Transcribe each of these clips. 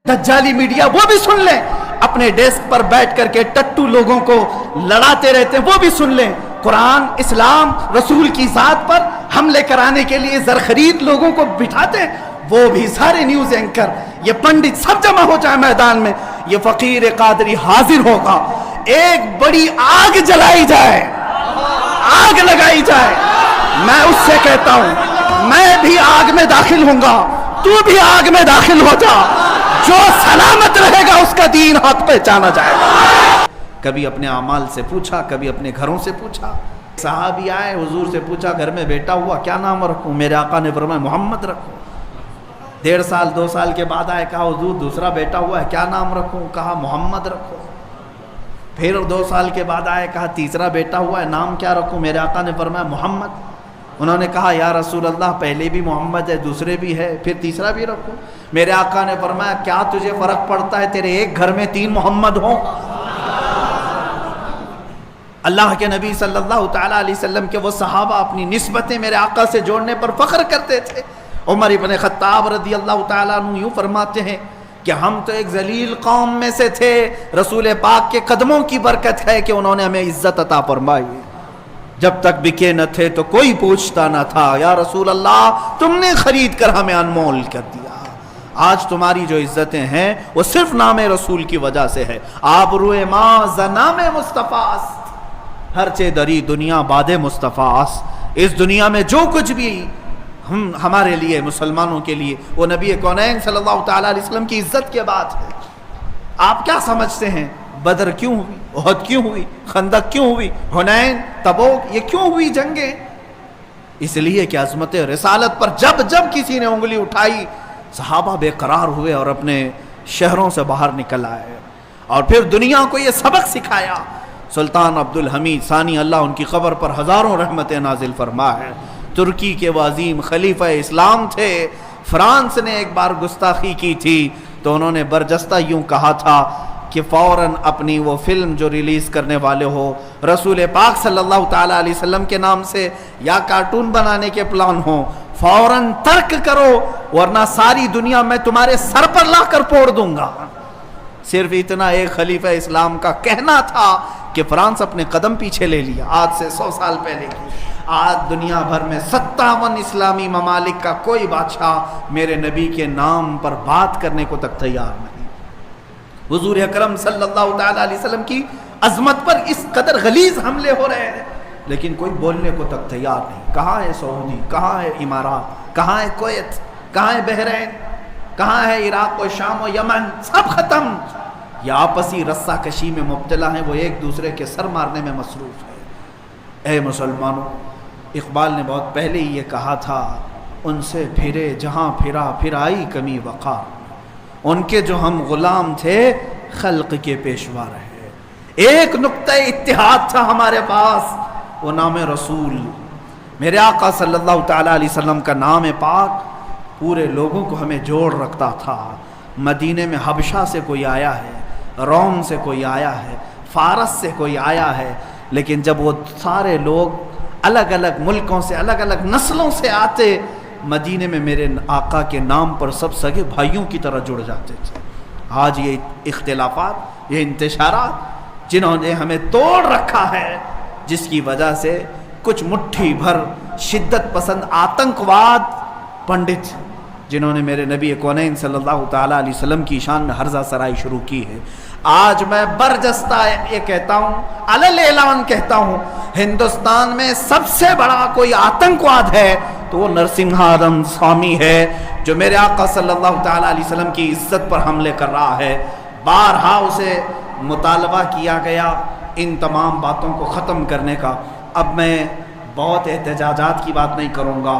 دجالی media وہ بھی سن لیں، اپنے ڈیسک پر بیٹھ کر کے ٹٹو لوگوں کو لڑاتے رہتے ہیں وہ بھی سن لیں، قرآن، اسلام، رسول کی ذات پر حملے کرانے کے لیے زرخرید لوگوں کو بٹھاتے ہیں، وہ بھی سارے نیوز اینکر، یہ پنڈت سب جمع ہو جائے میدان میں، یہ فقیر قادری حاضر ہوگا، ایک بڑی آگ جلائی جائے، آگ لگائی جائے، میں اس سے کہتا ہوں میں بھی آگ میں داخل ہوں گا، تو بھی آگ میں داخل ہو جا، جو سلامت رہے گا اس کا دین حق پہچانا جائے گا۔ کبھی اپنے اعمال سے پوچھا، کبھی اپنے گھروں سے پوچھا، صحابی آئے حضور سے پوچھا گھر میں بیٹا ہوا کیا نام رکھوں؟ میرے آقا نے فرمایا محمد رکھو۔ 1.5 سال 2 سال کے بعد آئے، کہا حضور دوسرا بیٹا ہوا ہے کیا نام رکھوں؟ کہا محمد رکھو۔ پھر 2 سال کے بعد آئے، کہا تیسرا بیٹا ہوا ہے نام کیا رکھوں؟ میرے آقا نے فرمایا محمد۔ انہوں نے کہا یا رسول اللہ پہلے بھی محمد ہے دوسرے بھی ہے پھر تیسرا بھی رکھوں؟ میرے آقا نے فرمایا کیا تجھے فرق پڑتا ہے تیرے ایک گھر میں 3 محمد ہوں؟ اللہ کے نبی صلی اللہ تعالیٰ علیہ وسلم کے وہ صحابہ اپنی نسبتیں میرے آقا سے جوڑنے پر فخر کرتے تھے۔ عمر ابن خطاب رضی اللہ تعالیٰ عنہ یوں فرماتے ہیں کہ ہم تو ایک ذلیل قوم میں سے تھے، رسول پاک کے قدموں کی برکت ہے کہ انہوں نے ہمیں عزت عطا فرمائی، جب تک بکے نہ تھے تو کوئی پوچھتا نہ تھا، یا رسول اللہ تم نے خرید کر ہمیں انمول کر دیا، آج تمہاری جو عزتیں ہیں وہ صرف نام رسول کی وجہ سے ہے، آبروئے ماں زنام مصطفیٰ است، ہر چے دری دنیا باد مصطفیٰ است، اس دنیا میں جو کچھ بھی ہمارے لیے مسلمانوں کے لیے وہ نبی کونین صلی اللہ تعالیٰ علیہ وسلم کی عزت کے بات ہے۔ آپ کیا سمجھتے ہیں بدر کیوں ہوئی، احد کیوں ہوئی، خندق کیوں ہوئی، حنین، تبوک، یہ کیوں ہوئی جنگیں؟ اس لیے کہ عظمت رسالت پر جب جب کسی نے انگلی اٹھائی صحابہ بے قرار ہوئے اور اپنے شہروں سے باہر نکل آئے، اور پھر دنیا کو یہ سبق سکھایا۔ سلطان عبد الحمید ثانی اللہ ان کی قبر پر ہزاروں رحمتیں نازل فرمائے، ترکی کے وہ عظیم خلیفہ اسلام تھے، فرانس نے ایک بار گستاخی کی تھی تو انہوں نے برجستہ یوں کہا تھا کہ فوراً اپنی وہ فلم جو ریلیز کرنے والے ہو رسول پاک صلی اللہ تعالیٰ علیہ وسلم کے نام سے یا کارٹون بنانے کے پلان ہوں فوراً ترک کرو ورنہ ساری دنیا میں تمہارے سر پر لا کر پھوڑ دوں گا۔ صرف اتنا ایک خلیفہ اسلام کا کہنا تھا کہ فرانس اپنے قدم پیچھے لے لیا، آج سے 100 سال پہلے کی۔ آج دنیا بھر میں 57 اسلامی ممالک کا کوئی بادشاہ میرے نبی کے نام پر بات کرنے کو تک تیار نہیں۔ حضور اکرم صلی اللہ تعالیٰ علیہ وسلم کی عظمت پر اس قدر غلیظ حملے ہو رہے ہیں لیکن کوئی بولنے کو تک تیار نہیں۔ کہاں ہے سعودی، کہاں ہے امارات، کہاں ہے کویت، کہاں ہے بحرین، کہاں ہے عراق و شام و یمن، سب ختم۔ یہ آپسی رسہ کشی میں مبتلا ہیں، وہ ایک دوسرے کے سر مارنے میں مصروف ہے۔ اے مسلمانوں، اقبال نے بہت پہلے ہی یہ کہا تھا، ان سے پھرے جہاں پھرا پھر آئی کمی وقار، ان کے جو ہم غلام تھے خلق کے پیشوا رہے۔ ایک نقطہ اتحاد تھا ہمارے پاس، وہ نام رسول، میرے آقا صلی اللہ تعالیٰ علیہ وسلم کا نام پاک پورے لوگوں کو ہمیں جوڑ رکھتا تھا۔ مدینے میں حبشہ سے کوئی آیا ہے، روم سے کوئی آیا ہے، فارس سے کوئی آیا ہے، لیکن جب وہ سارے لوگ الگ الگ ملکوں سے الگ الگ نسلوں سے آتے مدینے میں میرے آقا کے نام پر سب سگے بھائیوں کی طرح جڑ جاتے تھے۔ آج یہ اختلافات، یہ انتشارات جنہوں نے ہمیں توڑ رکھا ہے، جس کی وجہ سے کچھ مٹھی بھر شدت پسند آتنکواد پنڈت جنہوں نے میرے نبی کونین صلی اللہ تعالیٰ علیہ وسلم کی شان میں ہرزہ سرائی شروع کی ہے۔ آج میں برجستہ یہ کہتا ہوں، علل اعلان کہتا ہوں، ہندوستان میں سب سے بڑا کوئی آتنکواد ہے تو وہ نرسنگھارم سوامی ہے، جو میرے آقا صلی اللہ تعالیٰ علیہ وسلم کی عزت پر حملے کر رہا ہے۔ بارہا اسے مطالبہ کیا گیا ان تمام باتوں کو ختم کرنے کا۔ اب میں بہت احتجاجات کی بات نہیں کروں گا،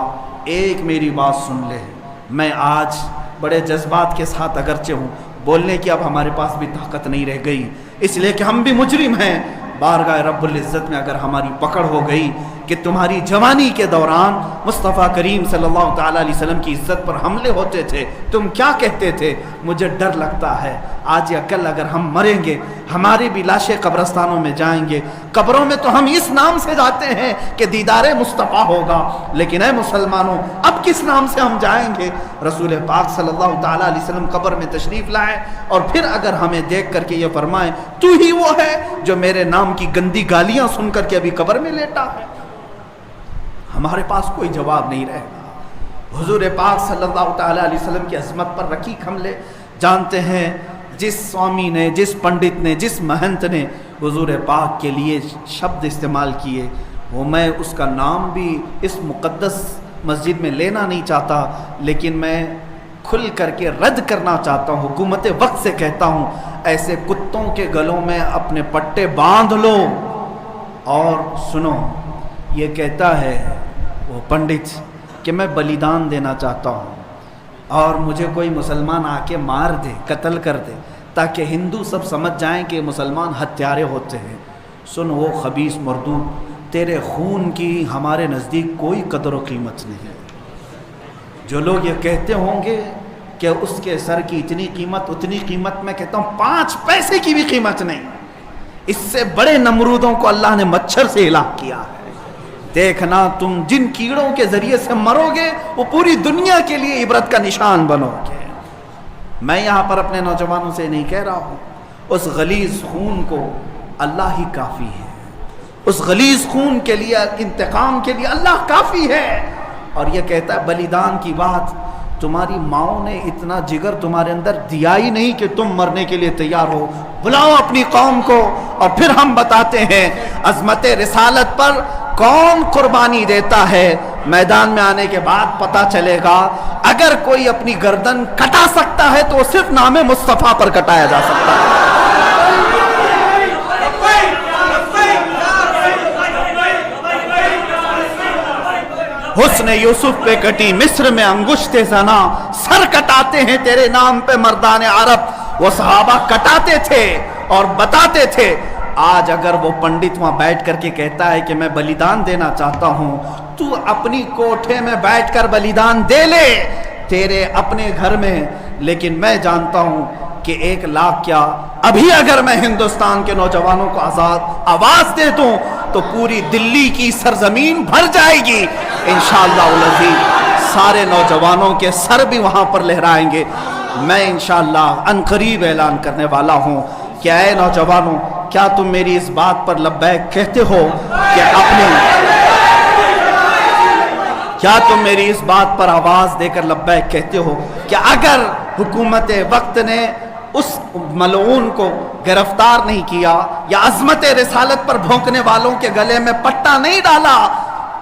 ایک میری بات سن لے۔ میں آج بڑے جذبات کے ساتھ اگرچہ ہوں، بولنے کی اب ہمارے پاس بھی طاقت نہیں رہ گئی، اس لیے کہ ہم بھی مجرم ہیں۔ بارگاہ رب العزت میں اگر ہماری پکڑ ہو گئی کہ تمہاری جوانی کے دوران مصطفیٰ کریم صلی اللہ تعالیٰ علیہ وسلم کی عزت پر حملے ہوتے تھے، تم کیا کہتے تھے؟ مجھے ڈر لگتا ہے آج یا کل اگر ہم مریں گے، ہماری بھی لاشیں قبرستانوں میں جائیں گے، قبروں میں تو ہم اس نام سے جاتے ہیں کہ دیدار مصطفیٰ ہوگا، لیکن اے مسلمانوں اب کس نام سے ہم جائیں گے؟ رسول پاک صلی اللہ تعالیٰ علیہ وسلم قبر میں تشریف لائے اور پھر اگر ہمیں دیکھ کر کے یہ فرمائیں تو ہی وہ ہے جو میرے نام کی گندی گالیاں سن کر کے ابھی قبر میں لیٹا ہے، ہمارے پاس کوئی جواب نہیں رہے گا۔ حضور پاک صلی اللہ تعالیٰ علیہ وسلم کی عظمت پر رقیق حملے، جانتے ہیں جس سوامی نے، جس پنڈت نے، جس مہنت نے حضور پاک کے لیے شبد استعمال کیے، وہ میں اس کا نام بھی اس مقدس مسجد میں لینا نہیں چاہتا، لیکن میں کھل کر کے رد کرنا چاہتا ہوں، حکومت وقت سے کہتا ہوں ایسے کتوں کے گلوں میں اپنے پٹے باندھ لو۔ اور سنو، یہ کہتا ہے وہ پنڈت کہ میں بلیدان دینا چاہتا ہوں اور مجھے کوئی مسلمان آ کے مار دے، قتل کر دے، تاکہ ہندو سب سمجھ جائیں کہ مسلمان ہتھیارے ہوتے ہیں۔ سن وہ خبیث مردود، تیرے خون کی ہمارے نزدیک کوئی قدر و قیمت نہیں۔ جو لوگ یہ کہتے ہوں گے کہ اس کے سر کی اتنی قیمت، اتنی قیمت، میں کہتا ہوں 5 پیسے کی بھی قیمت نہیں۔ اس سے بڑے نمرودوں کو اللہ نے مچھر سے ہلاک کیا ہے۔ دیکھنا تم جن کیڑوں کے ذریعے سے مرو گے وہ پوری دنیا کے لیے عبرت کا نشان بنو گے۔ میں یہاں پر اپنے نوجوانوں سے نہیں کہہ رہا ہوں، اس غلیظ خون کو اللہ ہی کافی ہے، اس غلیظ خون کے لیے، انتقام کے لیے اللہ کافی ہے۔ اور یہ کہتا ہے بلیدان کی بات، تمہاری ماؤں نے اتنا جگر تمہارے اندر دیا ہی نہیں کہ تم مرنے کے لیے تیار ہو۔ بلاؤ اپنی قوم کو اور پھر ہم بتاتے ہیں عظمت رسالت پر کون قربانی دیتا ہے۔ میدان میں آنے کے بعد پتہ چلے گا، اگر کوئی اپنی گردن کٹا سکتا ہے تو وہ صرف نام مصطفیٰ پر کٹایا جا سکتا ہے۔ حسن یوسف پہ کٹی مصر میں انگشت زنا، سر کٹاتے ہیں تیرے نام پہ مردان عرب۔ وہ صحابہ کٹاتے تھے اور بتاتے تھے۔ آج اگر وہ پنڈت وہاں بیٹھ کر کے کہتا ہے کہ میں بلیدان دینا چاہتا ہوں، تو اپنی کوٹھے میں بیٹھ کر بلیدان دے لے، تیرے اپنے گھر میں، لیکن میں جانتا ہوں کہ 1 لاکھ کیا، ابھی اگر میں ہندوستان کے نوجوانوں کو آواز دے دوں تو پوری دلی کی سرزمین بھر جائے گی انشاءاللہ العزیز۔ سارے نوجوانوں کے سر بھی وہاں پر لہرائیں گے۔ میں انشاءاللہ عنقریب اعلان کرنے والا ہوں کہ اے نوجوانوں، کیا تم میری اس بات پر لبیک کہتے ہو کہ کیا تم میری اس بات پر آواز دے کر لبیک کہتے ہو کہ اگر حکومت وقت نے اس ملعون کو گرفتار نہیں کیا یا عظمت رسالت پر بھونکنے والوں کے گلے میں پٹا نہیں ڈالا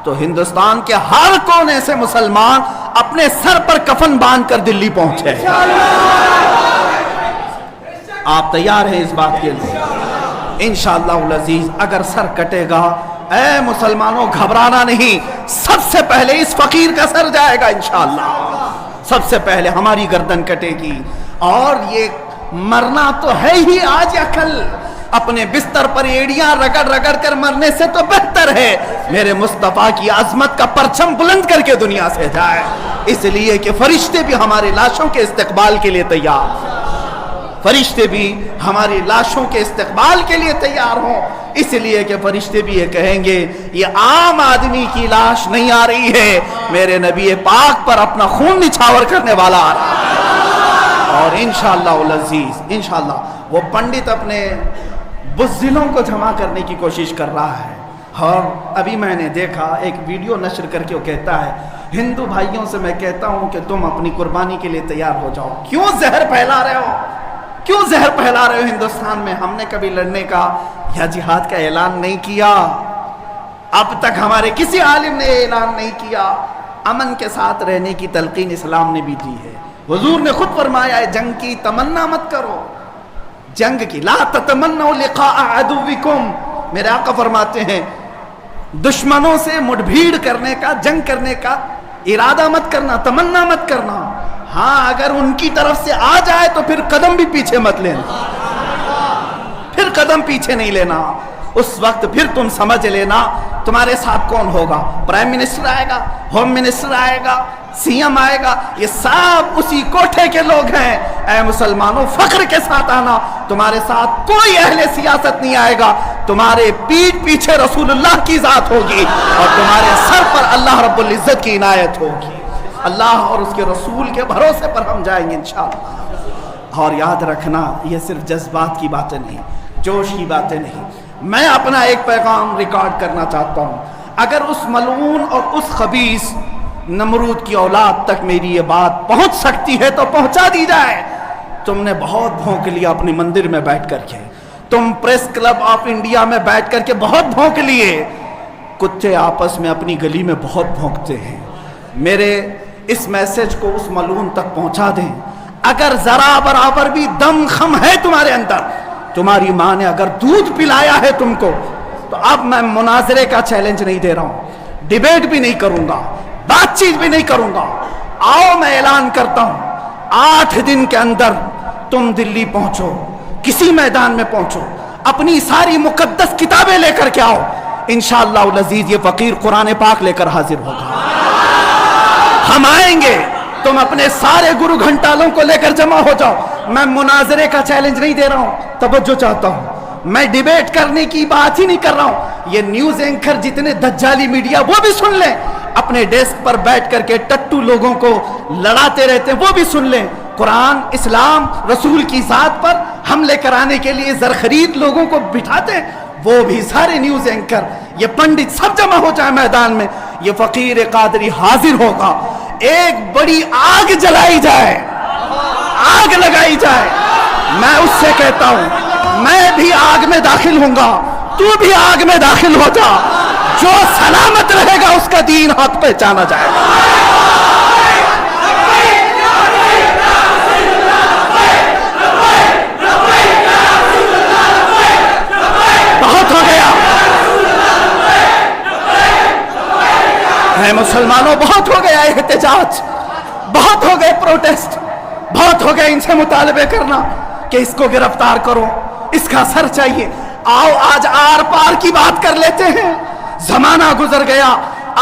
تو ہندوستان کے ہر کونے سے مسلمان اپنے سر پر کفن باندھ کر دلی پہنچے؟ آپ تیار ہیں اس بات کے لیے؟ انشاءاللہ العزیز اگر سر کٹے گا، اے مسلمانوں گھبرانا نہیں، سب سے پہلے اس فقیر کا سر جائے گا انشاءاللہ، سب سے پہلے ہماری گردن کٹے گی۔ اور یہ مرنا تو ہے ہی آج یا کل، اپنے بستر پر ایڑیاں رگڑ رگڑ کر مرنے سے تو بہتر ہے میرے مصطفیٰ کی عظمت کا پرچم بلند کر کے دنیا سے جائے، اس لیے کہ فرشتے بھی ہمارے لاشوں کے استقبال کے لیے تیار، فرشتے بھی ہماری لاشوں کے استقبال کے لیے تیار ہوں، اس لیے کہ فرشتے بھی یہ کہیں گے یہ عام آدمی کی لاش نہیں آ رہی ہے، میرے نبی پاک پر اپنا خون نچھاور کرنے والا آ رہا ہے۔ اور انشاءاللہ العزیز انشاءاللہ وہ پنڈت اپنے بزدلوں کو جمع کرنے کی کوشش کر رہا ہے۔ اور ابھی میں نے دیکھا ایک ویڈیو نشر کر کے وہ کہتا ہے ہندو بھائیوں سے میں کہتا ہوں کہ تم اپنی قربانی کے لیے تیار ہو جاؤ، کیوں زہر پھیلا رہے ہو، کیوں زہر پھیلا رہے ہو ہندوستان میں؟ ہم نے کبھی لڑنے کا یا جہاد کا اعلان نہیں کیا، اب تک ہمارے کسی عالم نے اعلان نہیں کیا۔ امن کے ساتھ رہنے کی تلقین اسلام نے بھی دی ہے، حضور نے خود فرمایا ہے جنگ کی تمنا مت کرو، جنگ کی لا تتمنوا لقاء عدوکم، میرے آقا فرماتے ہیں دشمنوں سے مٹبھیڑ کرنے کا، جنگ کرنے کا ارادہ مت کرنا، تمنا مت کرنا، ہاں اگر ان کی طرف سے آ جائے تو پھر قدم بھی پیچھے مت لینا، پھر قدم پیچھے نہیں لینا۔ اس وقت پھر تم سمجھ لینا تمہارے ساتھ کون ہوگا. پرائم منسٹر آئے گا, ہوم منسٹر آئے گا, سی ایم آئے گا, یہ سب اسی کوٹھے کے لوگ ہیں. اے مسلمانوں, فخر کے ساتھ آنا, تمہارے ساتھ کوئی اہل سیاست نہیں آئے گا. تمہارے پیٹھ پیچھے رسول اللہ کی ذات ہوگی اور تمہارے سر پر اللہ رب العزت کی عنایت ہوگی. اللہ اور اس کے رسول کے بھروسے پر ہم جائیں گے انشاءاللہ. اور یاد رکھنا, یہ صرف جذبات کی باتیں نہیں, جوش کی باتیں نہیں. میں اپنا ایک پیغام ریکارڈ کرنا چاہتا ہوں. اگر اس ملعون اور اس خبیث نمرود کی اولاد تک میری یہ بات پہنچ سکتی ہے تو پہنچا دی جائے. تم نے بہت بھونک لیا اپنی مندر میں بیٹھ کر کے, تم پریس کلب آف انڈیا میں بیٹھ کر کے بہت بھونک لیے. کتے آپس میں اپنی گلی میں بہت بھونکتے ہیں. میرے اس میسج کو اس ملعون تک پہنچا دیں. اگر ذرا برابر بھی دم خم ہے تمہارے اندر, تمہاری ماں نے اگر دودھ پلایا ہے تم کو, تو اب میں مناظرے کا چیلنج نہیں دے رہا ہوں, ڈیبیٹ بھی نہیں کروں گا, بات چیت بھی نہیں کروں گا. آؤ میں اعلان کرتا ہوں, 8 دن کے اندر تم دلی پہنچو, کسی میدان میں پہنچو, اپنی ساری مقدس کتابیں لے کر کے آؤ. انشاءاللہ العزیز یہ فقیر قرآن پاک لے کر حاضر ہوگا. ہم آئیں گے, تم اپنے سارے گرو گھنٹالوں کو لے کر جمع ہو جاؤ. میں مناظرے کا چیلنج نہیں دے رہا ہوں, توجہ چاہتا ہوں. میں ڈیبیٹ کرنے کی بات ہی نہیں کر رہا ہوں. یہ نیوز اینکر جتنے دجالی میڈیا وہ بھی سن لیں, اپنے ڈیسک پر بیٹھ کر کے ٹٹو لوگوں کو لڑاتے رہتے ہیں وہ بھی سن لیں. قرآن, اسلام, رسول کی ذات پر حملے کرانے کے لیے زرخرید لوگوں کو بٹھاتے ہیں, وہ بھی سارے نیوز اینکر, یہ پنڈت سب جمع ہو جائے میدان میں. یہ فقیر قادری حاضر ہوگا. ایک بڑی آگ جلائی جائے, آگ لگائی جائے. میں اس سے کہتا ہوں, میں بھی آگ میں داخل ہوں گا, تو بھی آگ میں داخل ہو جا. جو سلامت رہے گا اس کا دین حق پہچانا جائے گا. بہت ہو گیا ہے مسلمانوں, بہت ہو گیا احتجاج, بہت ہو گئے پروٹیسٹ, بہت ہو گئے ان سے مطالبے کرنا کہ اس کو گرفتار کرو, اس کا سر چاہیے. آؤ آج آر پار کی بات کر لیتے ہیں. زمانہ گزر گیا,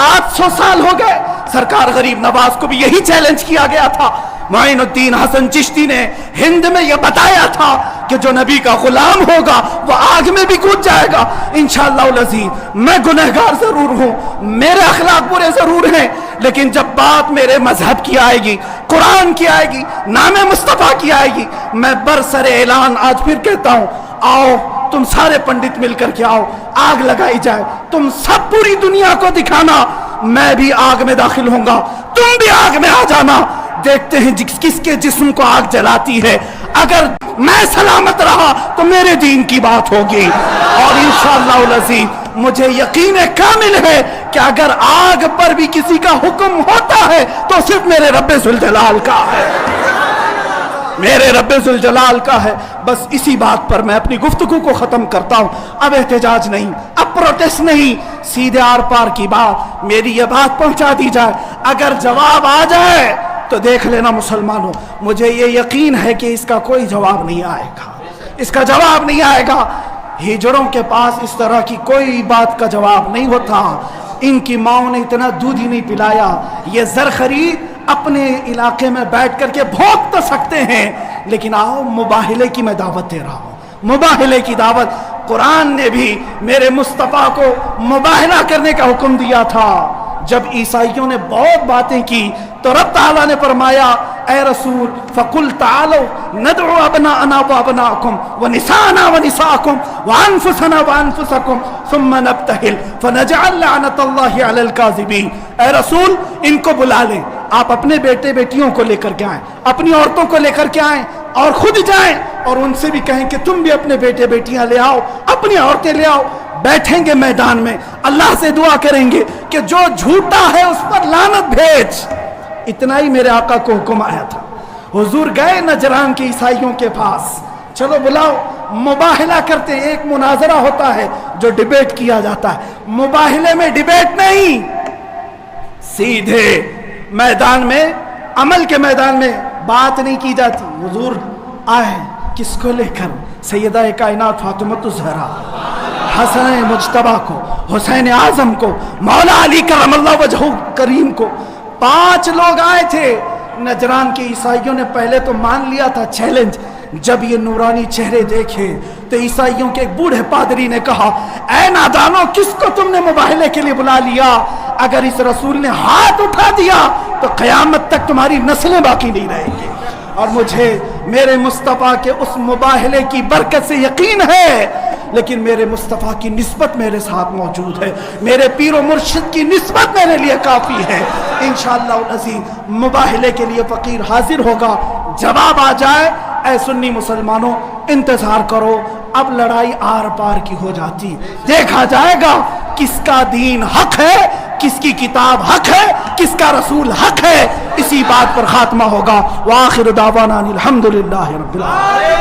800 سال ہو گئے. سرکار غریب نواز کو بھی یہی چیلنج کیا گیا تھا. معین الدین حسن چشتی نے ہند میں یہ بتایا تھا کہ جو نبی کا غلام ہوگا وہ آگ میں بھی کود جائے گا. انشاءاللہ العزیز میں گنہگار ضرور ہوں, میرے اخلاق برے ضرور ہیں, لیکن جب بات میرے مذہب کی آئے گی, قرآن کی آئے گی, نام مصطفیٰ کی آئے گی, میں برسر اعلان آج پھر کہتا ہوں, آؤ تم سارے پنڈت مل کر کے آؤ, آگ لگائی جائے. تم سب پوری دنیا کو دکھانا, میں بھی آگ میں داخل ہوں گا, تم بھی آگ میں آ جانا. دیکھتے ہیں کس کے جسم کو آگ جلاتی ہے. اگر میں سلامت رہا تو میرے دین کی بات ہوگی, اور انشاءاللہ العزیز مجھے یقین کامل ہے کہ اگر آگ پر بھی کسی کا حکم ہوتا ہے تو صرف میرے رب ذوالجلال کا ہے, میرے رب ذوالجلال کا ہے. بس اسی بات پر میں اپنی گفتگو کو ختم کرتا ہوں. اب احتجاج نہیں, اب پروٹیسٹ نہیں, سیدھے آر پار کی بات, میری یہ بات پہنچا دی جائے. اگر جواب آ جائے تو دیکھ لینا مسلمانوں, مجھے یہ یقین ہے کہ اس کا کوئی جواب نہیں آئے گا, اس کا جواب نہیں آئے گا. ہجڑوں کے پاس اس طرح کی کوئی بات کا جواب نہیں ہوتا. ان کی ماؤں نے اتنا دودھ ہی نہیں پلایا. یہ زرخرید اپنے علاقے میں بیٹھ کر کے بھونک تو سکتے ہیں, لیکن آؤ مباہلے کی میں دعوت دے رہا ہوں, مباہلے کی دعوت. قرآن نے بھی میرے مصطفیٰ کو مباہلہ کرنے کا حکم دیا تھا. جب عیسائیوں نے بہت باتیں کی تو رب تعالیٰ نے فرمایا, اے رسول فقل تعالوا ندعو ابناءنا وابناءکم ونساءنا ونساءکم وانفسنا وانفسکم ثم نبتہل فنجعل لعنت اللہ علی الکاذبین. اے رسول ان کو بلا لیں, آپ اپنے بیٹے بیٹیوں کو لے کر کے آئیں, اپنی عورتوں کو لے کر کے آئیں, اور خود جائیں اور ان سے بھی کہیں کہ تم بھی اپنے بیٹے بیٹیاں لے آؤ, اپنی عورتیں لے آؤ. بیٹھیں گے میدان میں, اللہ سے دعا کریں گے کہ جو جھوٹا ہے اس پر لعنت بھیج. اتنا ہی میرے آقا کو حکم آیا تھا. حضور گئے نجران کے عیسائیوں کے پاس, چلو بلاؤ, مباہلہ کرتے. ایک مناظرہ ہوتا ہے جو ڈیبیٹ کیا جاتا ہے, مباہلے میں ڈیبیٹ نہیں, سیدھے میدان میں, عمل کے میدان میں بات نہیں کی جاتی. حضور آئے کس کو لے کر؟ سیدہ کائنات فاطمہ الزہرا حسن مجتبہ کو، حسین اعظم کو، مولا علی کرم اللہ وجہہ کریم کو، 5 لوگ آئے تھے۔ نجران کے عیسائیوں نے پہلے تو مان لیا تھا چیلنج، جب یہ نورانی چہرے دیکھے تو عیسائیوں کے ایک بوڑھے پادری نے کہا، اے نادانو، کس کو تم نے مباہلے کے لیے بلا لیا؟ اگر اس رسول نے ہاتھ اٹھا دیا تو قیامت تک تمہاری نسلیں باقی نہیں رہیں گی۔ اور مجھے میرے مصطفیٰ کے اس مباہلے کی برکت سے یقین ہے، لیکن میرے مصطفیٰ کی نسبت میرے ساتھ موجود ہے، میرے پیر و مرشد کی نسبت میرے لیے کافی ہے۔ انشاءاللہ العزیز مباہلے کے لیے فقیر حاضر ہوگا، جواب آ جائے۔ اے سنی مسلمانوں، انتظار کرو، اب لڑائی آر پار کی ہو جاتی، دیکھا جائے گا کس کا دین حق ہے، کس کی کتاب حق ہے، کس کا رسول حق ہے۔ اسی بات پر خاتمہ ہوگا۔ وآخر دعوانا الحمدللہ رب العالمین۔